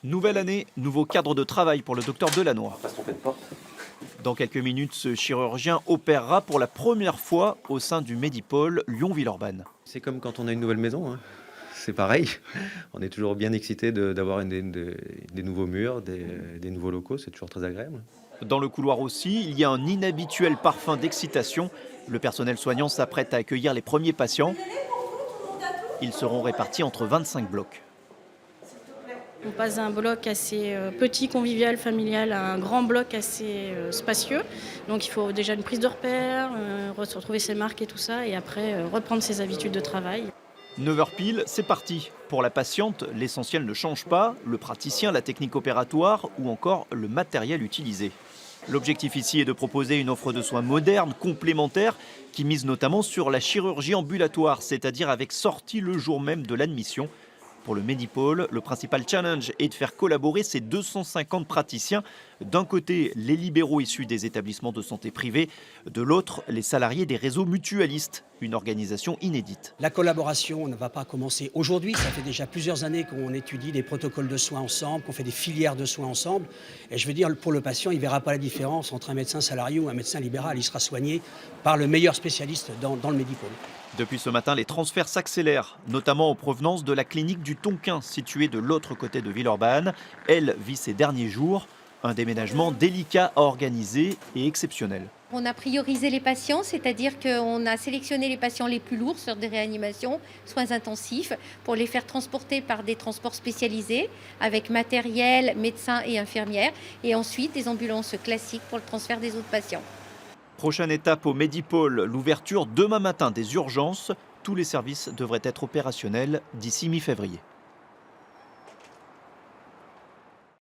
Nouvelle année, nouveau cadre de travail pour le docteur Delannoy. On va pas se tromper de porte. Dans quelques minutes, ce chirurgien opérera pour la première fois au sein du Medipôle Lyon-Villeurbanne. C'est comme quand on a une nouvelle maison, hein. C'est pareil. On est toujours bien excité d'avoir des nouveaux murs, des nouveaux locaux, c'est toujours très agréable. Dans le couloir aussi, il y a un inhabituel parfum d'excitation. Le personnel soignant s'apprête à accueillir les premiers patients. Ils seront répartis entre 25 blocs. On passe d'un bloc assez petit, convivial, familial à un grand bloc assez spacieux. Donc il faut déjà une prise de repère, retrouver ses marques et tout ça, et après reprendre ses habitudes de travail. 9h pile, c'est parti. Pour la patiente, l'essentiel ne change pas, le praticien, la technique opératoire ou encore le matériel utilisé. L'objectif ici est de proposer une offre de soins moderne, complémentaire, qui mise notamment sur la chirurgie ambulatoire, c'est-à-dire avec sortie le jour même de l'admission. Pour le Medipôle, le principal challenge est de faire collaborer ces 250 praticiens. D'un côté, les libéraux issus des établissements de santé privés, de l'autre, les salariés des réseaux mutualistes, une organisation inédite. La collaboration ne va pas commencer aujourd'hui, ça fait déjà plusieurs années qu'on étudie des protocoles de soins ensemble, qu'on fait des filières de soins ensemble. Et je veux dire, pour le patient, il ne verra pas la différence entre un médecin salarié ou un médecin libéral. Il sera soigné par le meilleur spécialiste dans le Medipôle. Depuis ce matin, les transferts s'accélèrent, notamment en provenance de la clinique du Tonquin, située de l'autre côté de Villeurbanne. Elle vit ses derniers jours. Un déménagement délicat à organiser et exceptionnel. On a priorisé les patients, c'est-à-dire qu'on a sélectionné les patients les plus lourds sur des réanimations, soins intensifs, pour les faire transporter par des transports spécialisés, avec matériel, médecins et infirmières, et ensuite des ambulances classiques pour le transfert des autres patients. Prochaine étape au Medipôle, l'ouverture demain matin des urgences. Tous les services devraient être opérationnels d'ici mi-février.